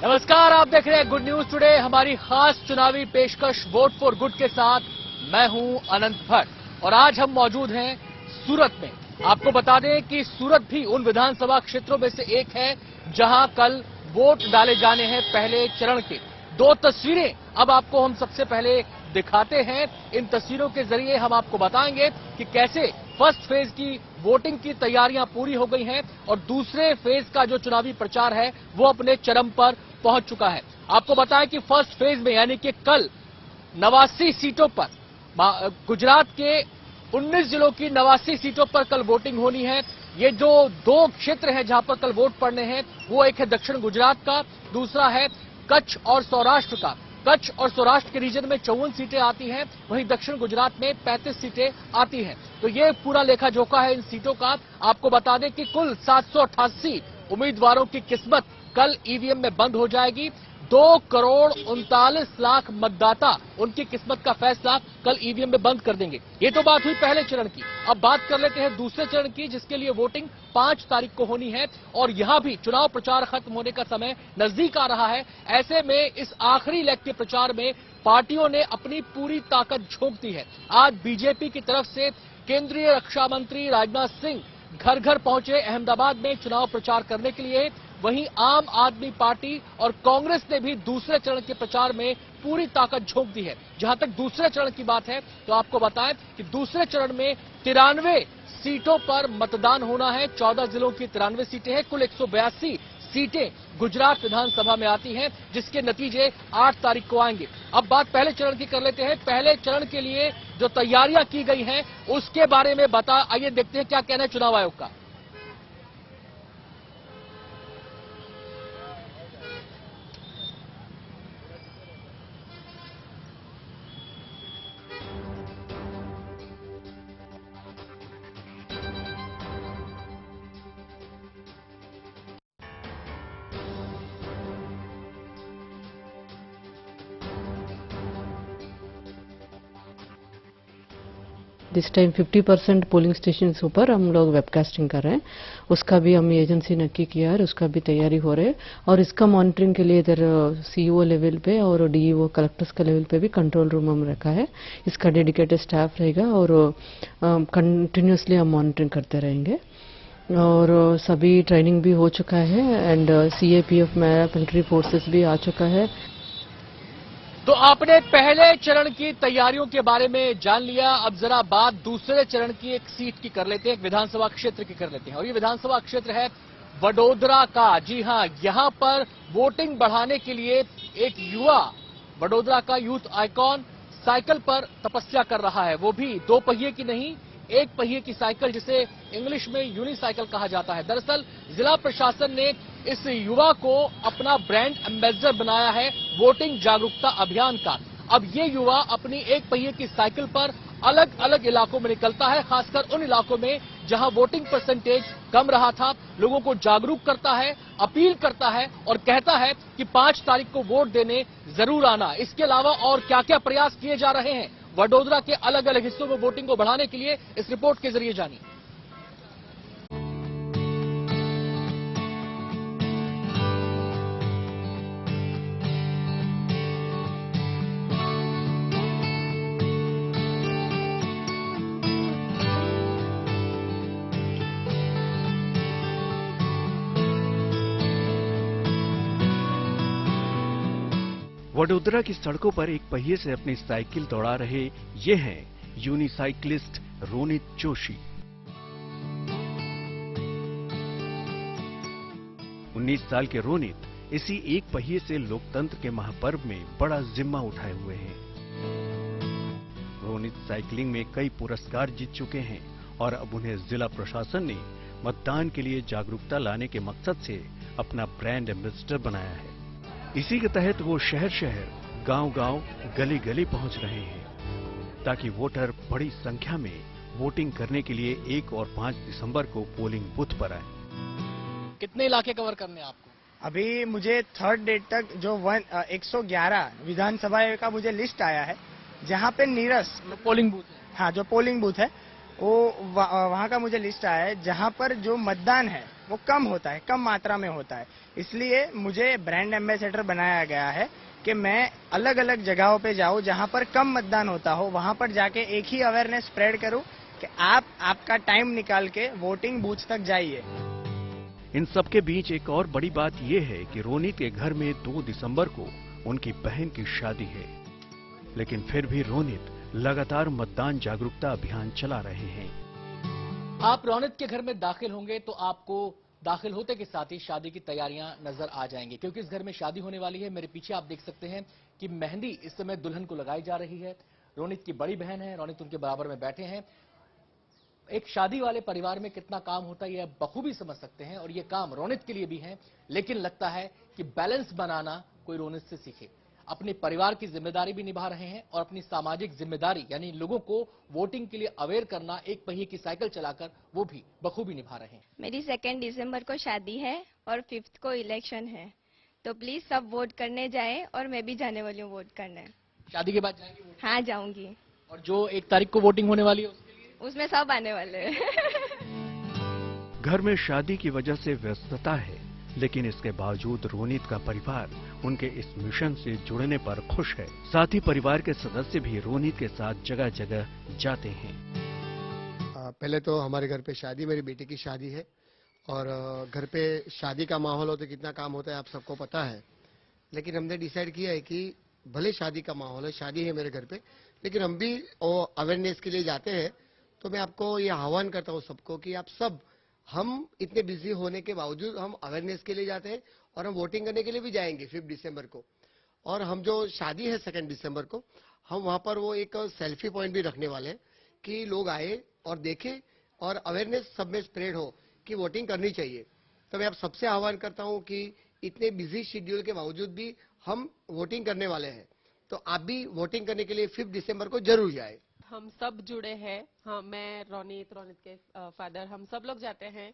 नमस्कार, आप देख रहे हैं गुड न्यूज टुडे। हमारी खास चुनावी पेशकश वोट फॉर गुड के साथ मैं हूं अनंत भट्ट और आज हम मौजूद हैं सूरत में। आपको बता दें कि सूरत भी उन विधानसभा क्षेत्रों में से एक है जहां कल वोट डाले जाने हैं पहले चरण के। दो तस्वीरें अब आपको हम सबसे पहले दिखाते हैं। इन तस्वीरों के जरिए हम आपको बताएंगे कि कैसे फर्स्ट फेज की वोटिंग की तैयारियां पूरी हो गई हैं और दूसरे फेज का जो चुनावी प्रचार है वो अपने चरम पर पहुंच चुका है। आपको बताएं कि फर्स्ट फेज में यानी कि कल 89 सीटों पर गुजरात के 19 जिलों की 89 सीटों पर कल वोटिंग होनी है। ये जो दो क्षेत्र हैं जहां पर कल वोट पड़ने हैं वो एक है दक्षिण गुजरात का, दूसरा है कच्छ और सौराष्ट्र का। कच्छ और सौराष्ट्र के रीजन में 54 सीटें आती हैं, वहीं दक्षिण गुजरात में 35 सीटें आती हैं। तो ये पूरा लेखा जोखा है इन सीटों का। आपको बता दें कि कुल 788 उम्मीदवारों की किस्मत कल ईवीएम में बंद हो जाएगी। 2,39,00,000 मतदाता उनकी किस्मत का फैसला कल ईवीएम में बंद कर देंगे। ये तो बात हुई पहले चरण की। अब बात कर लेते हैं दूसरे चरण की, जिसके लिए वोटिंग 5 तारीख को होनी है और यहां भी चुनाव प्रचार खत्म होने का समय नजदीक आ रहा है। ऐसे में इस आखिरी लेग के प्रचार में पार्टियों ने अपनी पूरी ताकत झोंक दी है। आज बीजेपी की तरफ से केंद्रीय रक्षा मंत्री राजनाथ सिंह घर घर पहुंचे अहमदाबाद में चुनाव प्रचार करने के लिए। वहीं आम आदमी पार्टी और कांग्रेस ने भी दूसरे चरण के प्रचार में पूरी ताकत झोंक दी है। जहां तक दूसरे चरण की बात है तो आपको बताएं कि दूसरे चरण में 93 सीटों पर मतदान होना है। 14 जिलों की 93 सीटें हैं। कुल 182 सीटें गुजरात विधानसभा में आती हैं, जिसके नतीजे 8 तारीख को आएंगे। अब बात पहले चरण की कर लेते हैं। पहले चरण के लिए जो तैयारियां की गई हैं उसके बारे में आइए देखते हैं क्या कहना है चुनाव आयोग का। दिस टाइम 50% पोलिंग स्टेशन ऊपर हम लोग वेबकास्टिंग कर रहे हैं। उसका भी हम एजेंसी नक्की किया है, उसका भी तैयारी हो रही है और इसका मॉनिटरिंग के लिए इधर सीईओ लेवल पे और डीईओ कलेक्टर्स के लेवल पे भी कंट्रोल रूम हम रखा है। इसका डेडिकेटेड स्टाफ रहेगा और कंटिन्यूसली हम मॉनिटरिंग करते रहेंगे और सभी ट्रेनिंग भी हो चुका है एंड सीएपीएफ पैरामिलिट्री फोर्सेस भी आ चुका है। तो आपने पहले चरण की तैयारियों के बारे में जान लिया। अब जरा बात दूसरे चरण की एक सीट की कर लेते हैं, एक विधानसभा क्षेत्र की कर लेते हैं और ये विधानसभा क्षेत्र है वडोदरा का। जी हां, यहां पर वोटिंग बढ़ाने के लिए एक युवा वडोदरा का यूथ आइकॉन साइकिल पर तपस्या कर रहा है। वो भी 2 पहिए की नहीं, 1 पहिए की साइकिल, जिसे इंग्लिश में यूनिसाइकिल कहा जाता है। दरअसल जिला प्रशासन ने इस युवा को अपना ब्रांड एम्बेसडर बनाया है वोटिंग जागरूकता अभियान का। अब ये युवा अपनी 1 पहिए की साइकिल पर अलग अलग इलाकों में निकलता है, खासकर उन इलाकों में जहां वोटिंग परसेंटेज कम रहा था। लोगों को जागरूक करता है, अपील करता है और कहता है कि 5 तारीख को वोट देने जरूर आना। इसके अलावा और क्या क्या प्रयास किए जा रहे हैं वडोदरा के अलग अलग हिस्सों में वोटिंग को बढ़ाने के लिए, इस रिपोर्ट के जरिए जानिए। वडोदरा की सड़कों पर 1 पहिए से अपनी साइकिल दौड़ा रहे ये हैं यूनिसाइक्लिस्ट रोनित जोशी। 19 साल के रोनित इसी 1 पहिए से लोकतंत्र के महापर्व में बड़ा जिम्मा उठाए हुए हैं। रोनित साइकिलिंग में कई पुरस्कार जीत चुके हैं और अब उन्हें जिला प्रशासन ने मतदान के लिए जागरूकता लाने के मकसद से अपना ब्रांड एम्बेसडर बनाया है। इसी के तहत वो शहर शहर, गांव गांव, गली गली पहुंच रहे हैं ताकि वोटर बड़ी संख्या में वोटिंग करने के लिए 1 और 5 दिसंबर को पोलिंग बूथ पर आए। कितने इलाके कवर करने हैं आपको? अभी मुझे 3rd डेट तक जो 111 विधानसभा का मुझे लिस्ट आया है, जहां पे नीरस पोलिंग बूथ है। हाँ, जो पोलिंग बूथ है वो वहाँ का मुझे लिस्ट आया है जहाँ पर जो मतदान है वो कम होता है, कम मात्रा में होता है। इसलिए मुझे ब्रांड एम्बेसडर बनाया गया है कि मैं अलग अलग जगहों पे जाऊँ जहाँ पर कम मतदान होता हो, वहाँ पर जाके एक ही अवेयरनेस स्प्रेड करूँ कि आप आपका टाइम निकाल के वोटिंग बूथ तक जाइए। इन सबके बीच एक और बड़ी बात यह है कि रोनित के घर में 2 दिसंबर को उनकी बहन की शादी है, लेकिन फिर भी रोनित लगातार मतदान जागरूकता अभियान चला रहे हैं। आप रोनित के घर में दाखिल होंगे तो आपको दाखिल होते के साथ ही शादी की तैयारियां नजर आ जाएंगी, क्योंकि इस घर में शादी होने वाली है। मेरे पीछे आप देख सकते हैं कि मेहंदी इस समय दुल्हन को लगाई जा रही है। रोनित की बड़ी बहन है, रोनित उनके बराबर में बैठे हैं। एक शादी वाले परिवार में कितना काम होता है यह बखूबी समझ सकते हैं, और यह काम रोनित के लिए भी है। लेकिन लगता है कि बैलेंस बनाना कोई रोनित से सीखे। अपने परिवार की जिम्मेदारी भी निभा रहे हैं और अपनी सामाजिक जिम्मेदारी यानी लोगों को वोटिंग के लिए अवेयर करना, एक पहिए की साइकिल चलाकर, वो भी बखूबी निभा रहे हैं। मेरी 2 दिसंबर को शादी है और 5 को इलेक्शन है, तो प्लीज सब वोट करने जाएं और मैं भी जाने वाली हूँ वोट करने। शादी के बाद जाएंगे वोट? हाँ, जाऊंगी। और जो 1 तारीख को वोटिंग होने वाली है उसके लिए? उसमें सब आने वाले हैं। घर में शादी की वजह से व्यस्तता है, लेकिन इसके बावजूद रोनित का परिवार उनके इस मिशन से जुड़ने पर खुश है। साथ ही परिवार के सदस्य भी रोनित के साथ जगह जगह जाते हैं। पहले तो हमारे घर पे शादी, मेरी बेटी की शादी है, और घर पे शादी का माहौल हो तो कितना काम होता है आप सबको पता है। लेकिन हमने डिसाइड किया है कि भले शादी का माहौल है, शादी है मेरे घर पे, लेकिन हम भी अवेयरनेस के लिए जाते हैं। तो मैं आपको ये आह्वान करता हूँ सबको कि आप सब, हम इतने बिजी होने के बावजूद हम अवेयरनेस के लिए जाते हैं और हम वोटिंग करने के लिए भी जाएंगे 5 दिसंबर को। और हम जो शादी है 2 दिसंबर को, हम वहां पर वो एक सेल्फी पॉइंट भी रखने वाले हैं कि लोग आए और देखें और अवेयरनेस सब में स्प्रेड हो कि वोटिंग करनी चाहिए। तो मैं आप सबसे आह्वान करता हूं कि इतने बिजी शेड्यूल के बावजूद भी हम वोटिंग करने वाले हैं, तो आप भी वोटिंग करने के लिए 5 दिसंबर को जरूर जाए। हम सब जुड़े हैं। हाँ, मैं रोनित के फादर, हम सब लोग जाते हैं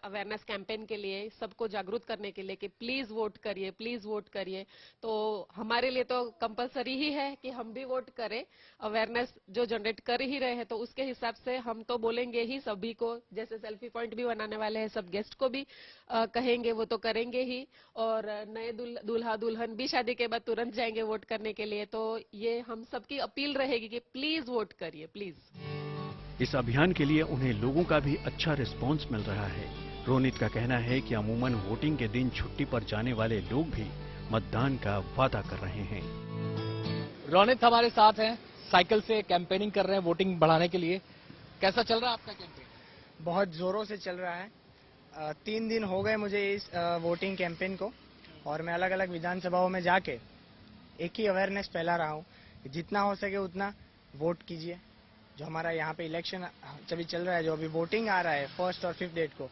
अवेयरनेस कैंपेन के लिए, सबको जागरूक करने के लिए कि प्लीज वोट करिए, प्लीज वोट करिए। तो हमारे लिए तो कंपलसरी ही है कि हम भी वोट करें। अवेयरनेस जो जनरेट कर ही रहे हैं तो उसके हिसाब से हम तो बोलेंगे ही सभी को, जैसे सेल्फी पॉइंट भी बनाने वाले हैं, सब गेस्ट को भी कहेंगे, वो तो करेंगे ही। और नए दूल्हा दुल्हन भी शादी के बाद तुरंत जाएंगे वोट करने के लिए। तो ये हम सबकी अपील रहेगी कि प्लीज वोट करिए, प्लीज। इस अभियान के लिए उन्हें लोगों का भी अच्छा रिस्पांस मिल रहा है। रोनित का कहना है कि अमूमन वोटिंग के दिन छुट्टी पर जाने वाले लोग भी मतदान का वादा कर रहे हैं। रोनित हमारे साथ हैं, साइकिल से कैंपेनिंग कर रहे हैं वोटिंग बढ़ाने के लिए। कैसा चल रहा है आपका कैंपेन? बहुत जोरों से चल रहा है। 3 दिन हो गए मुझे इस वोटिंग कैंपेन को, और मैं अलग अलग विधानसभाओं में जाके एक ही अवेयरनेस फैला रहा हूँ, जितना हो सके उतना वोट कीजिए। जो हमारा यहाँ पे इलेक्शन अभी चल रहा है, जो अभी वोटिंग आ रहा है 1 और 5 डेट को,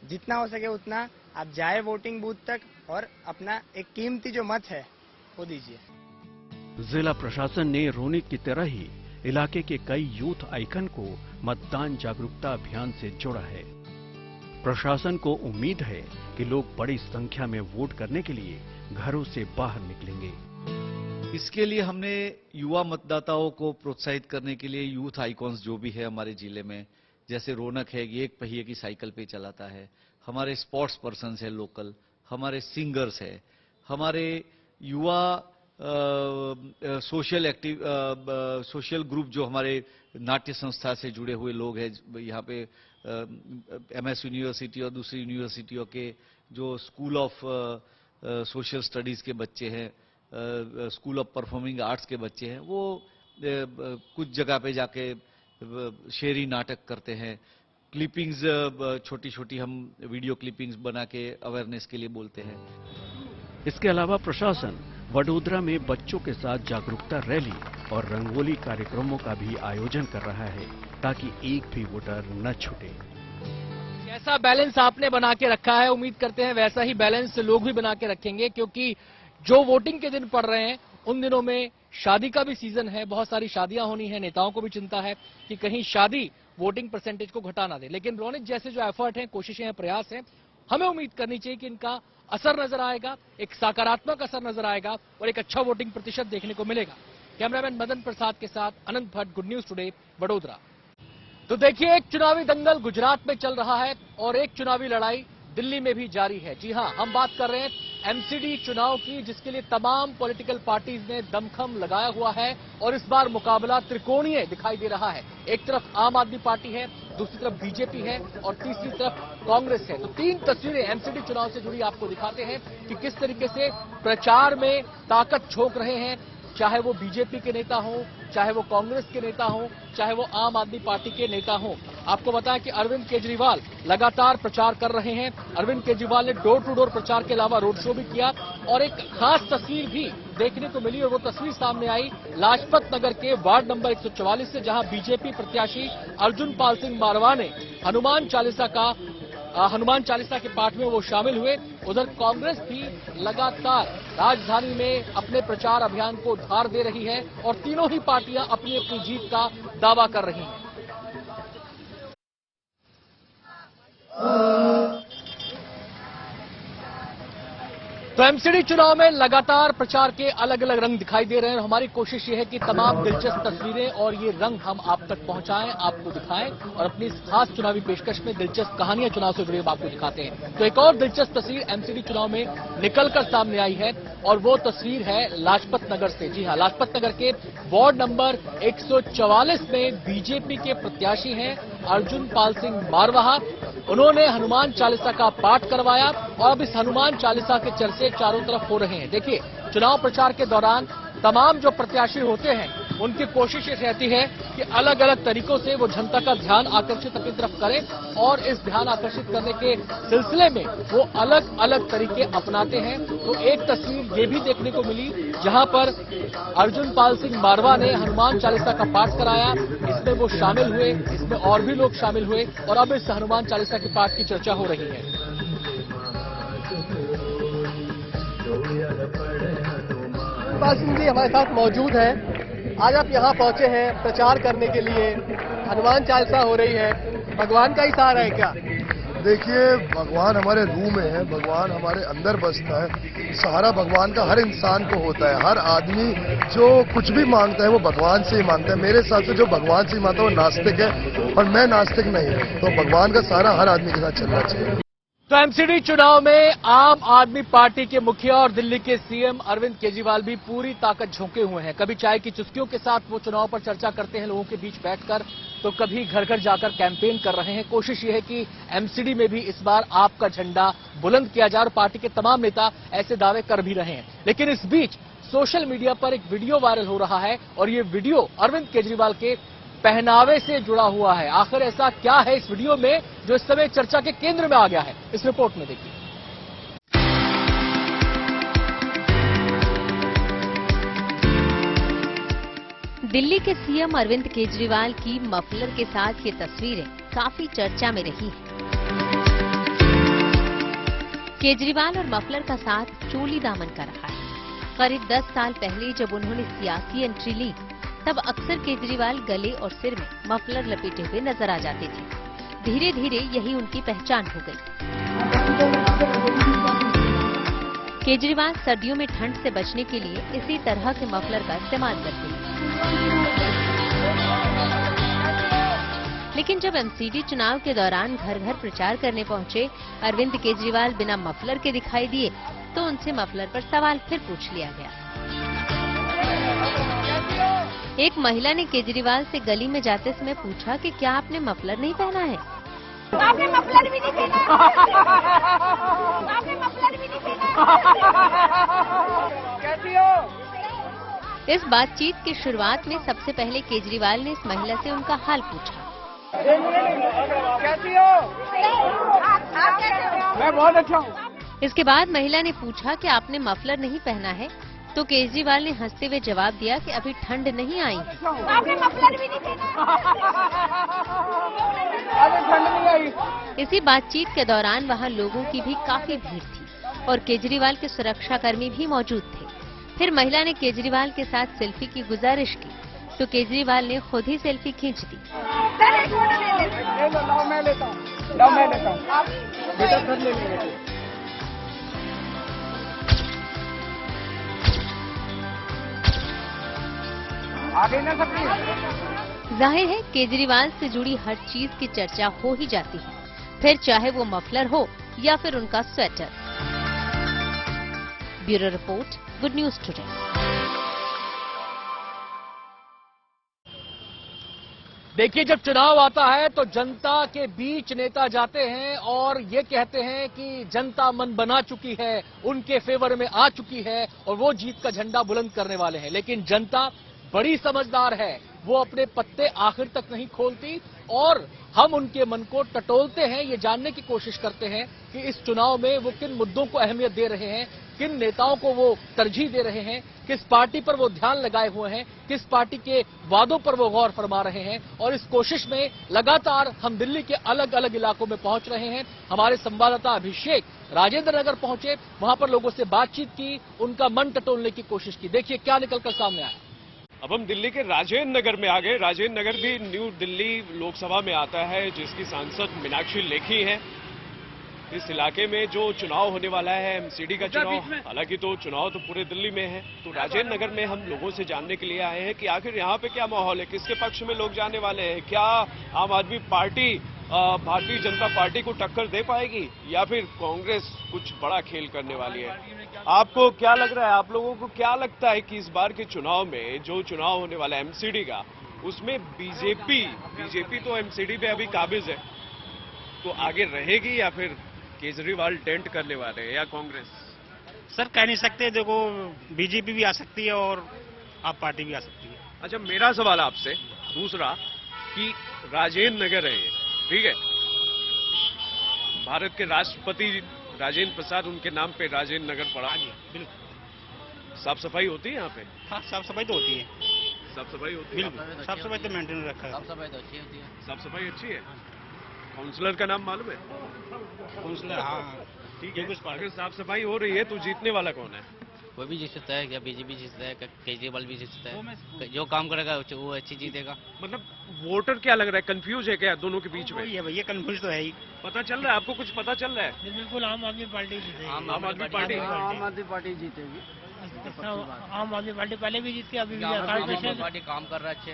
जितना हो सके उतना आप जाए वोटिंग बूथ तक और अपना एक कीमती जो मत है वो दीजिए। जिला प्रशासन ने रोनित की तरह ही इलाके के कई यूथ आइकन को मतदान जागरूकता अभियान से जोड़ा है। प्रशासन को उम्मीद है कि लोग बड़ी संख्या में वोट करने के लिए घरों से बाहर निकलेंगे। इसके लिए हमने युवा मतदाताओं को प्रोत्साहित करने के लिए यूथ आइकॉन्स जो भी है हमारे जिले में, जैसे रौनक है, ये 1 पहिए की साइकिल पे चलाता है, हमारे स्पोर्ट्स पर्सन्स है लोकल, हमारे सिंगर्स है, हमारे युवा सोशल ग्रुप जो हमारे नाट्य संस्था से जुड़े हुए लोग हैं। यहाँ पे MS यूनिवर्सिटी और दूसरी यूनिवर्सिटियों के जो स्कूल ऑफ सोशल स्टडीज के बच्चे हैं, स्कूल ऑफ परफॉर्मिंग आर्ट्स के बच्चे हैं, वो कुछ जगह पे जाके शेरी नाटक करते हैं। क्लिपिंग्स छोटी छोटी हम वीडियो क्लिपिंग्स बना के अवेयरनेस के लिए बोलते हैं। इसके अलावा प्रशासन वडोदरा में बच्चों के साथ जागरूकता रैली और रंगोली कार्यक्रमों का भी आयोजन कर रहा है, ताकि एक भी वोटर न छूटे। जैसा बैलेंस आपने बना के रखा है, उम्मीद करते हैं वैसा ही बैलेंस लोग भी बना के रखेंगे, क्योंकि जो वोटिंग के दिन पड़ रहे हैं उन दिनों में शादी का भी सीजन है, बहुत सारी शादियां होनी है। नेताओं को भी चिंता है कि कहीं शादी वोटिंग परसेंटेज को घटा ना दे। लेकिन रोनित जैसे जो एफर्ट हैं, कोशिशें हैं, प्रयास हैं, हमें उम्मीद करनी चाहिए कि इनका असर नजर आएगा, एक सकारात्मक असर नजर आएगा और एक अच्छा वोटिंग प्रतिशत देखने को मिलेगा। कैमरामैन मदन प्रसाद के साथ Anant Bhatt, good news today, Vadodara. तो देखिए, एक चुनावी दंगल गुजरात में चल रहा है और एक चुनावी लड़ाई दिल्ली में भी जारी है। जी हां, हम बात कर रहे हैं एमसीडी चुनाव की, जिसके लिए तमाम पॉलिटिकल पार्टीज ने दमखम लगाया हुआ है और इस बार मुकाबला त्रिकोणीय दिखाई दे रहा है। एक तरफ आम आदमी पार्टी है, दूसरी तरफ बीजेपी है और तीसरी तरफ कांग्रेस है। तो तीन तस्वीरें एमसीडी चुनाव से जुड़ी आपको दिखाते हैं कि किस तरीके से प्रचार में ताकत झोंक रहे हैं, चाहे वो बीजेपी के नेता हों, चाहे वो कांग्रेस के नेता हों, चाहे वो आम आदमी पार्टी के नेता हों। आपको बताया कि अरविंद केजरीवाल लगातार प्रचार कर रहे हैं। अरविंद केजरीवाल ने डोर टू डोर प्रचार के अलावा रोड शो भी किया और एक खास तस्वीर भी देखने को मिली और वो तस्वीर सामने आई लाजपत नगर के वार्ड नंबर 144 से, जहां बीजेपी प्रत्याशी अर्जुन पाल सिंह मारवा ने हनुमान चालीसा के पाठ में वो शामिल हुए। उधर कांग्रेस भी लगातार राजधानी में अपने प्रचार अभियान को धार दे रही है और तीनों ही पार्टियां अपनी अपनी जीत का दावा कर रही हैं। तो एमसीडी चुनाव में लगातार प्रचार के अलग अलग रंग दिखाई दे रहे हैं और हमारी कोशिश ये है कि तमाम दिलचस्प तस्वीरें और ये रंग हम आप तक पहुंचाएं, आपको दिखाएं और अपनी इस खास चुनावी पेशकश में दिलचस्प कहानियां चुनाव से जुड़ी आपको दिखाते हैं। तो एक और दिलचस्प तस्वीर एमसीडी चुनाव में निकलकर सामने आई है और वो तस्वीर है लाजपत नगर से। जी हां, लाजपत नगर के वार्ड नंबर 144 में बीजेपी के प्रत्याशी हैं अर्जुन पाल सिंह मारवाहा। उन्होंने हनुमान चालीसा का पाठ करवाया और अब इस हनुमान चालीसा के चर्चे चारों तरफ हो रहे हैं। देखिए, चुनाव प्रचार के दौरान तमाम जो प्रत्याशी होते हैं उनकी कोशिश ये रहती है कि अलग अलग तरीकों से वो जनता का ध्यान आकर्षित अपनी तरफ करें और इस ध्यान आकर्षित करने के सिलसिले में वो अलग अलग तरीके अपनाते हैं। तो एक तस्वीर ये भी देखने को मिली जहां पर अर्जुन पाल सिंह मारवा ने हनुमान चालीसा का पाठ कराया, इसमें वो शामिल हुए, इसमें और भी लोग शामिल हुए और अब इस हनुमान चालीसा के पाठ की चर्चा हो रही है। पाल सिंह जी हमारे साथ मौजूद हैं। आज आप यहाँ पहुंचे हैं प्रचार करने के लिए, हनुमान चालीसा हो रही है, भगवान का ही सहारा है क्या? देखिए, भगवान हमारे रूह में है, भगवान हमारे अंदर बसता है। सहारा भगवान का हर इंसान को होता है। हर आदमी जो कुछ भी मांगता है वो भगवान से ही मांगता है। मेरे हिसाब से जो भगवान से ही मांगता है वो नास्तिक है और मैं नास्तिक नहीं हूँ। तो भगवान का सहारा हर आदमी के साथ चलना चाहिए। तो एमसीडी चुनाव में आम आदमी पार्टी के मुखिया और दिल्ली के सीएम अरविंद केजरीवाल भी पूरी ताकत झोंके हुए हैं। कभी चाय की चुस्कियों के साथ वो चुनाव पर चर्चा करते हैं लोगों के बीच बैठकर, तो कभी घर घर जाकर कैंपेन कर रहे हैं। कोशिश ये है कि एमसीडी में भी इस बार आपका झंडा बुलंद किया जाए और पार्टी के तमाम नेता ऐसे दावे कर भी रहे हैं। लेकिन इस बीच सोशल मीडिया पर एक वीडियो वायरल हो रहा है और ये वीडियो अरविंद केजरीवाल के पहनावे से जुड़ा हुआ है। आखिर ऐसा क्या है इस वीडियो में जो इस समय चर्चा के केंद्र में आ गया है, इस रिपोर्ट में देखिए। दिल्ली के सीएम अरविंद केजरीवाल की मफलर के साथ ये तस्वीरें काफी चर्चा में रही है। केजरीवाल और मफलर का साथ चोली दामन का रहा है। करीब 10 साल पहले जब उन्होंने सियासी एंट्री ली, तब अक्सर केजरीवाल गले और सिर में मफलर लपेटे हुए नजर आ जाते थे। धीरे धीरे यही उनकी पहचान हो गई। केजरीवाल सर्दियों में ठंड से बचने के लिए इसी तरह के मफलर का इस्तेमाल करते हैं। लेकिन जब एमसीडी चुनाव के दौरान घर घर प्रचार करने पहुंचे अरविंद केजरीवाल बिना मफलर के दिखाई दिए, तो उनसे मफलर पर सवाल फिर पूछ लिया गया। एक महिला ने केजरीवाल से गली में जाते समय पूछा कि क्या आपने मफलर नहीं पहना है? आपने मफलर भी नहीं पहना है। आपने मफलर भी नहीं पहना है। कैसी हो? इस बातचीत की शुरुआत में सबसे पहले केजरीवाल ने इस महिला से उनका हाल पूछा। कैसी हो? आप कैसे हो? मैं बहुत अच्छा हूँ। इसके बाद महिला ने पूछा कि आपने मफलर नहीं पहना है, तो केजरीवाल ने हंसते हुए जवाब दिया कि अभी ठंड नहीं आई। आपने मफलर भी नहीं पहना। अभी ठंड नहीं आई। इसी बातचीत के दौरान वहां लोगों की भी काफी भीड़ थी और केजरीवाल के सुरक्षाकर्मी भी मौजूद थे। फिर महिला ने केजरीवाल के साथ सेल्फी की गुजारिश की, तो केजरीवाल ने खुद ही सेल्फी खींच दी। मैं लेता हूँ। बेटा घर ले लीजिए। आ गई ना सबकी? जाहिर है केजरीवाल से जुड़ी हर चीज की चर्चा हो ही जाती है, फिर चाहे वो मफलर हो या फिर उनका sweater. Bureau report, good news today. देखिए, जब चुनाव आता है तो जनता के बीच नेता जाते हैं और ये कहते हैं कि जनता मन बना चुकी है, उनके फेवर में आ चुकी है और वो जीत का झंडा बुलंद करने वाले हैं। लेकिन जनता बड़ी समझदार है, वो अपने पत्ते आखिर तक नहीं खोलती और हम उनके मन को टटोलते हैं, ये जानने की कोशिश करते हैं कि इस चुनाव में वो किन मुद्दों को अहमियत दे रहे हैं, किन नेताओं को वो तरजीह दे रहे हैं, किस पार्टी पर वो ध्यान लगाए हुए हैं, किस पार्टी के वादों पर वो गौर फरमा रहे हैं। और इस कोशिश में लगातार हम दिल्ली के अलग अलग इलाकों में पहुंच रहे हैं। हमारे संवाददाता अभिषेक राजेंद्र नगर पहुंचे, वहां पर लोगों से बातचीत की, उनका मन टटोलने की कोशिश की। देखिए क्या निकलकर सामने आया। अब हम दिल्ली के राजेंद्र नगर में आ गए। राजेंद्र नगर भी न्यू दिल्ली लोकसभा में आता है, जिसकी सांसद मीनाक्षी लेखी हैं। इस इलाके में जो चुनाव होने वाला है, एमसीडी का चुनाव, हालांकि तो चुनाव तो पूरे दिल्ली में है, तो राजेंद्र नगर में हम लोगों से जानने के लिए आए हैं कि आखिर यहाँ पे क्या माहौल है, किसके पक्ष में लोग जाने वाले हैं। क्या आम आदमी पार्टी भारतीय जनता पार्टी को टक्कर दे पाएगी या फिर कांग्रेस कुछ बड़ा खेल करने वाली है? आपको क्या लग रहा है, आप लोगों को क्या लगता है कि इस बार के चुनाव में जो चुनाव होने वाला है एमसीडी का, उसमें बीजेपी तो एमसीडी पे अभी काबिज है, तो आगे रहेगी या फिर केजरीवाल डेंट करने वाले हैं या कांग्रेस? सर कह नहीं सकते, देखो बीजेपी भी आ सकती है और आप पार्टी भी आ सकती है। अच्छा, मेरा सवाल आपसे दूसरा कि राजेंद्र नगर है ये, ठीक है, भारत के राष्ट्रपति राजेंद्र प्रसाद, उनके नाम पे राजेंद्र नगर पड़ा। बिल्कुल। साफ सफाई होती है यहाँ पे? हाँ, साफ सफाई तो होती है। साफ सफाई होती है? बिल्कुल, साफ सफाई तो मेंटेन रखा है। साफ सफाई तो अच्छी होती है। साफ सफाई अच्छी है। काउंसलर का नाम मालूम है? काउंसलर, हाँ ठीक है। अगर साफ सफाई हो रही है तो जीतने वाला कौन है? कोई भी जीत सकता है, क्या बीजेपी जीत सकता है, क्या केजरीवाल भी जीत सकता है। जो काम करेगा वो अच्छी जीतेगा। मतलब वोटर क्या लग रहा है, कंफ्यूज है क्या दोनों के बीच में? ये भैया कंफ्यूज तो है ही। पता चल रहा है आपको, कुछ पता चल रहा है? बिल्कुल आम आदमी पार्टी जीतेगी। आम आदमी पार्टी? आम आदमी पार्टी जीतेगी। आम आदमी पार्टी पहले भी जीती, अभी भी। आम आदमी पार्टी काम कर रहा है, अच्छे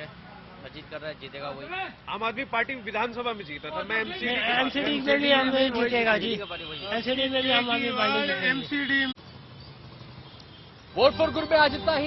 अजीत कर रहा है, जीतेगा वही। आम आदमी पार्टी विधानसभा में जीता था। मैं एमसीडी में भी हम जीतेगा जी, एमसीडी में भी आम आदमी पार्टी। वोट फॉर गुड में आज इतना ही।